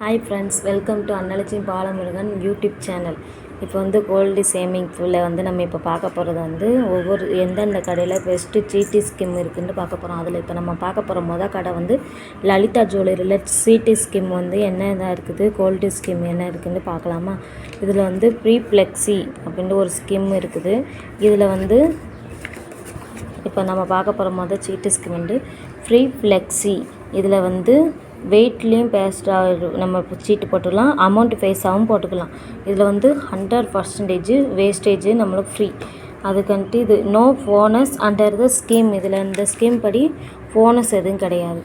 Hi friends, welcome to Annalakshmi Balamurugan YouTube channel. இப்போ gold சேமிங்கில் நம்ம இப்போ பார்க்க போகிறது எந்தெந்த கடையில் பெஸ்ட்டு சீட்டி ஸ்கீம் இருக்குதுன்னு பார்க்க போகிறோம். அதில் இப்போ நம்ம பார்க்க போகிற மொதல் கடை லலிதா ஜுவல்லரியில் சீட்டி ஸ்கீம் என்ன இதாக இருக்குது, கோல்டு ஸ்கீம் என்ன இருக்குதுன்னு பார்க்கலாமா. இதில் ப்ரீ ஃப்ளெக்ஸி அப்படின்ட்டு ஒரு ஸ்கீம் இருக்குது. இதில் இப்போ நம்ம பார்க்க போகிற மொதல் சீட்டி ஸ்கீம் ஃப்ரீ ஃப்ளெக்ஸி. இதில் வெயிட்லேயும் பேஸ்டாக நம்ம சீட்டு போட்டுக்கலாம், அமௌண்ட் ஃபேஸாகவும் போட்டுக்கலாம். இதில் 100% வேஸ்டேஜ் நம்மளுக்கு ஃப்ரீ. அதுக்குன்ட்டு இது no bonus under the scheme. இந்த ஸ்கீம் படி போனஸ் எதுவும் கிடையாது.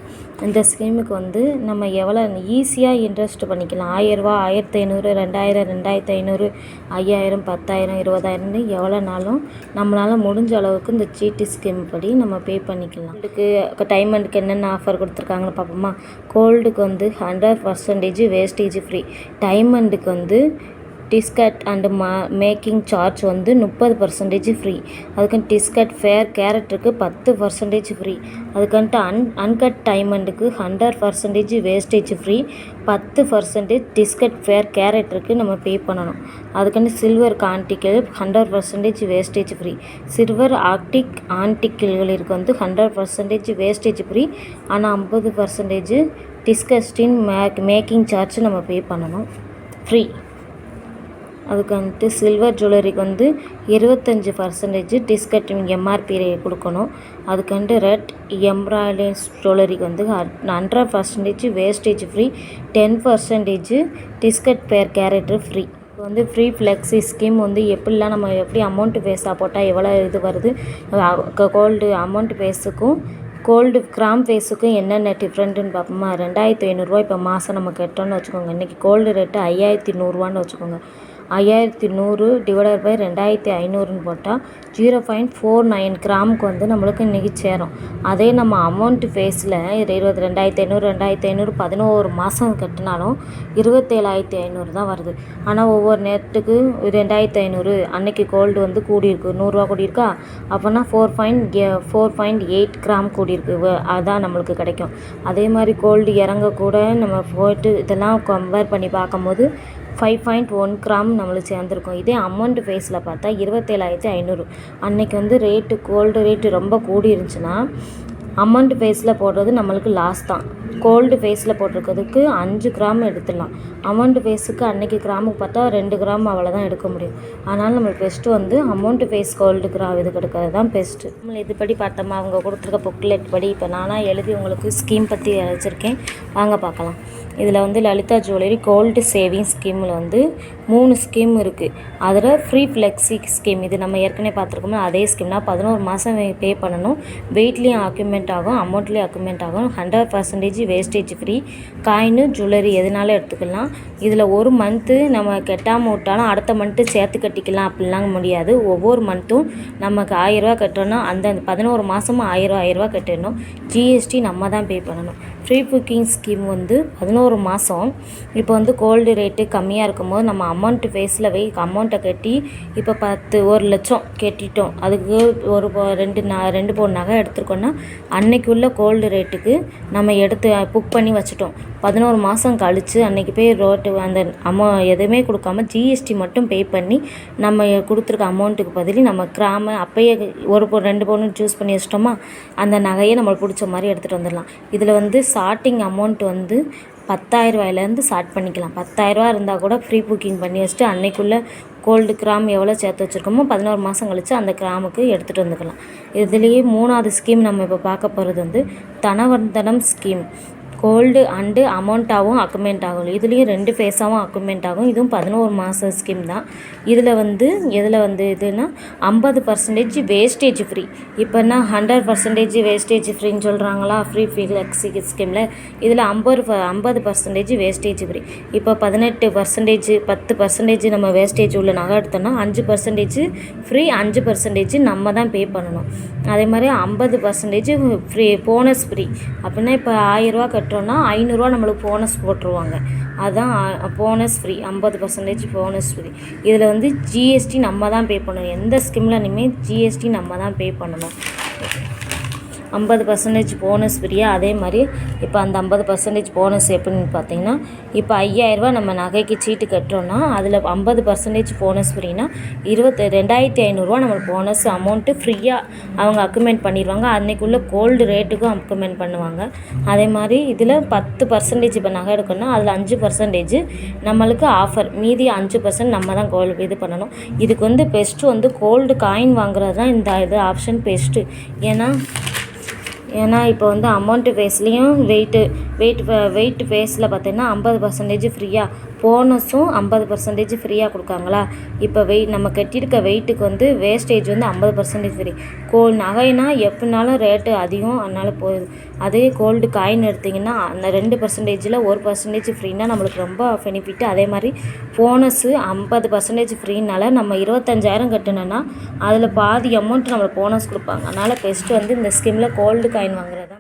இந்த ஸ்கீமுக்கு நம்ம எவ்வளோ ஈஸியாக இன்ட்ரெஸ்ட் பண்ணிக்கலாம். 1000 ரூபா, 1500, 2000, 2500, 5000, 10,000, 20,000 எவ்வளோனாலும் நம்மளால் முடிஞ்ச அளவுக்கு இந்த சீட்டு ஸ்கீம் படி நம்ம பே பண்ணிக்கலாம். இதுக்கு டைமண்டுக்கு என்னென்ன ஆஃபர் கொடுத்துருக்காங்கன்னு பார்ப்போமா. கோல்டுக்கு 100% வேஸ்டேஜ் ஃப்ரீ. டைமண்டுக்கு discount and making charge 30% free. அதுக்கு டிஸ்கட் ஃபேர் கேரட்டுக்கு 10% ஃப்ரீ. அதுக்குன்ட்டு அன்கட் டைமண்டுக்கு 100% வேஸ்டேஜ் ஃப்ரீ. 10% டிஸ்கட் ஃபேர் கேரட்டுக்கு நம்ம பே பண்ணணும். அதுக்குன்னு silver article 100% wastage free. Silver ஆன்டிக்கிள்களுக்கு 100% வேஸ்டேஜ் ஃப்ரீ. ஆனால் 50% டிஸ்கஸ்டின் மேக்கிங் சார்ஜ் நம்ம பே பண்ணணும், ஃப்ரீ. அதுக்கு சில்வர் ஜுவல்லரிக்கு 25% டிஸ்கட்டிங் எம்ஆர்பி கொடுக்கணும். அதுக்கு ரெட் எம்ப்ராய்டரிஸ் ஜுவல்லரிக்கு 100% வேஸ்டேஜ் ஃப்ரீ. 10% டிஸ்கட் பேர் கேரட்டு ஃப்ரீ. இப்போ ஃப்ரீ ஃப்ளெக்ஸி ஸ்கீம் எப்படிலாம் நம்ம எப்படி அமௌண்ட்டு ஃபேஸாக போட்டால் எவ்வளோ இது வருது, கோல்டு அமௌண்ட் ஃபேஸுக்கும் கோல்டு கிராம் ஃபேஸுக்கும் என்னென்ன டிஃப்ரெண்ட்டுன்னு பார்ப்போமா. 2500 இப்போ மாதம் நம்ம கட்டோன்னு வச்சுக்கோங்க. இன்றைக்கி கோல்டு ரேட்டு 5100 வச்சுக்கோங்க. 5100 டிவைடட் பை 2500 போட்டால் 0.49 கிராமுக்கு நம்மளுக்கு இன்றைக்கி சேரும். அதே நம்ம அமௌண்ட்டு ஃபேஸில் 22,500 11 மாதம் கட்டினாலும் 27,500 தான் வருது. ஆனால் ஒவ்வொரு நேரத்துக்கு 2500 அன்னைக்கு கோல்டு கூடியிருக்கு, 100 கூடியிருக்கா, அப்போனா 4.8 கிராம் கூடியிருக்கு. அதுதான் நம்மளுக்கு கிடைக்கும். அதே மாதிரி கோல்டு இறங்கக்கூட நம்ம போய்ட்டு இதெல்லாம் கம்பேர் பண்ணி பார்க்கும்போது 5.1 கிராம் நம்மளுக்கு சேர்ந்துருக்கும். இதே அமௌண்ட் ஃபேஸில் பார்த்தா 27,500. அன்றைக்கி ரேட்டு கோல்டு ரேட்டு ரொம்ப கூடி இருந்துச்சுன்னா அமௌண்ட் ஃபேஸில் போடுறது நம்மளுக்கு லாஸ் தான். கோல்டு ஃபேஸில் போட்டிருக்கிறதுக்கு 5 கிராம் எடுத்துடலாம். அமௌண்ட் ஃபேஸுக்கு அன்றைக்கி கிராமுக்கு பார்த்தா 2 கிராம் அவ்வளோதான் எடுக்க முடியும். அதனால் நம்மளுக்கு best amount face gold gram இது எடுக்கிறது தான் பெஸ்ட்டு. நம்ம இதுபடி பார்த்தோமா, அவங்க கொடுத்துருக்க புக்லெட் படி இப்போ நானாக எழுதி உங்களுக்கு ஸ்கீம் பற்றி வச்சுருக்கேன், வாங்க பார்க்கலாம். இதில் லலிதா ஜுவல்லரி கோல்டு சேவிங் ஸ்கீமில் 3 ஸ்கீம் இருக்குது. அதில் ஃப்ரீ ஃப்ளெக்ஸி ஸ்கீம், இது நம்ம ஏற்கனவே பார்த்துருக்கோம்னா அதே ஸ்கீம்னா 11 மாதம் பே பண்ணணும். வெயிட்லேயும் ஆக்குமெண்ட் ஆகும், அமௌண்ட்லேயும் ஆக்குமெண்ட் ஆகும். 100% வேஸ்டேஜ் ஃப்ரீ. காயினு ஜுவல்லரி எதுனாலும் எடுத்துக்கலாம். இதில் ஒரு மந்த்து நம்ம கட்டாமல் விட்டாலும் அடுத்த மந்த்து சேர்த்து கட்டிக்கலாம், அப்படிலாம் முடியாது. ஒவ்வொரு மந்த்தும் நமக்கு 1000 ரூபா கட்டணும். அந்த 11 மாதமும் 1000 ரூபா கட்டணும். ஜிஎஸ்டி நம்ம தான் பே பண்ணணும். ஃப்ரீ புக்கிங் ஸ்கீம் 11 மாதம். இப்போ கோல்டு ரேட்டு கம்மியாக இருக்கும்போது நம்ம அமௌண்ட்டு ஃபேஸில் அமௌண்ட்டை கட்டி இப்போ 1 லட்சம் கட்டிட்டோம். அதுக்கு ரெண்டு பவுன் நகை எடுத்துருக்கோன்னா அன்னைக்கு உள்ள கோல்டு ரேட்டுக்கு நம்ம எடுத்து புக் பண்ணி வச்சுட்டோம். 11 மாதம் கழித்து அன்றைக்கி போய் அந்த எதுவுமே கொடுக்காம ஜிஎஸ்டி மட்டும் பே பண்ணி நம்ம கொடுத்துருக்க அமௌண்ட்டுக்கு பதில் நம்ம கிராம அப்போயே 2 பவுன் சூஸ் பண்ணி வச்சிட்டோமா, அந்த நகையை நம்மளுக்கு பிடிச்ச மாதிரி எடுத்துகிட்டு வந்துடலாம். இதில் ஸ்டார்டிங் அமௌண்ட் 10,000 ரூபாயிலேருந்து ஸ்டார்ட் பண்ணிக்கலாம். 10,000 ரூபா இருந்தால் கூட ப்ரீ புக்கிங் பண்ணி வச்சுட்டு அன்றைக்குள்ளே கோல்டு கிராம் எவ்வளோ சேர்த்து வச்சுருக்கோமோ 11 மாதம் கழித்து அந்த கிராமுக்கு எடுத்துகிட்டு வந்துக்கலாம். இதுலேயே 3வது ஸ்கீம் நம்ம இப்போ பார்க்க போகிறது தனவர்த்தனம் ஸ்கீம். கோல்டு அண்டு அமௌண்ட்டாகவும் அக்குமெண்ட் ஆகும். இதுலேயும் 2 ஃபேஸாகவும் அக்குமெண்ட் ஆகும். இதுவும் 11 மாதம் ஸ்கீம் தான். இதில் இதுனா 50% வேஸ்டேஜ் ஃப்ரீ. இப்போனா 100% வேஸ்டேஜ் ஃப்ரீன்னு சொல்கிறாங்களா ஃப்ரீ ஃப்ளெக்ஸி ஸ்கீமில். இதில் 50% வேஸ்டேஜ் ஃப்ரீ. இப்போ 18%, 10% நம்ம வேஸ்டேஜ் உள்ள நகை எடுத்தோம்னா 5% ஃப்ரீ, 5% நம்ம தான் பே பண்ணணும். அதே மாதிரி 50% ஃப்ரீ போனஸ் ஃப்ரீ. அப்படின்னா இப்போ 1000 ரூபா கட்டுறோன்னா 500 ரூபா நம்மளுக்கு போனஸ் போட்டுருவாங்க. அதுதான் போனஸ் ஃப்ரீ, 50% போனஸ் ஃப்ரீ. இதில் ஜிஎஸ்டி நம்ம தான் பே பண்ணணும். எந்த ஸ்கீமில் இனிமேல் ஜிஎஸ்டி நம்ம தான் பே பண்ணணும். 50% போனஸ் ஃப்ரீயாக. அதே மாதிரி இப்போ அந்த 50% போனஸ் எப்படின்னு பார்த்தீங்கன்னா, இப்போ 5000ரூவா நம்ம நகைக்கு சீட்டு கட்டுறோன்னா அதில் 50% போனஸ் ஃப்ரீனா 22,500 நம்மளுக்கு போனஸ் அமௌண்ட்டு ஃப்ரீயாக அவங்க அக்குமெண்ட் பண்ணிடுவாங்க. அன்றைக்குள்ள கோல்டு ரேட்டுக்கும் அக்குமெண்ட் பண்ணுவாங்க. அதே மாதிரி இதில் 10% இப்போ நகை எடுக்கணும்னா அதில் 5% நம்மளுக்கு ஆஃபர். மீதி 5% நம்ம தான் இது பண்ணணும். இதுக்கு வந்து பெஸ்ட்டு கோல்டு காயின் வாங்குறது தான் இந்த ஆப்ஷன் பெஸ்ட்டு. ஏன்னா இப்போ அமௌண்ட்டு பேஸ்லேயும் வெயிட் பேஸில் பார்த்தீங்கன்னா 50% ஃப்ரீயாக, போனஸும் 50% ஃப்ரீயாக கொடுக்காங்களா. இப்போ நம்ம கட்டியிருக்க வெயிட்டுக்கு வேஸ்டேஜ் 50% ஃப்ரீ. நகைனா எப்படினாலும் ரேட்டு அதிகம், அதனால் போகுது. அதே கோல்டு காயின் எடுத்திங்கன்னா அந்த 2%ல் 1% ஃப்ரீனா நம்மளுக்கு ரொம்ப பெனிஃபிட்டு. அதே மாதிரி போனஸு 50% ஃப்ரீனால நம்ம 25,000 கட்டணுன்னா அதில் பாதி அமௌண்ட் நம்மளுக்கு போனஸ் கொடுப்பாங்க. அதனால் பெஸ்ட்டு இந்த ஸ்கீமில் கோல்டு காயின் வாங்குறது தான்.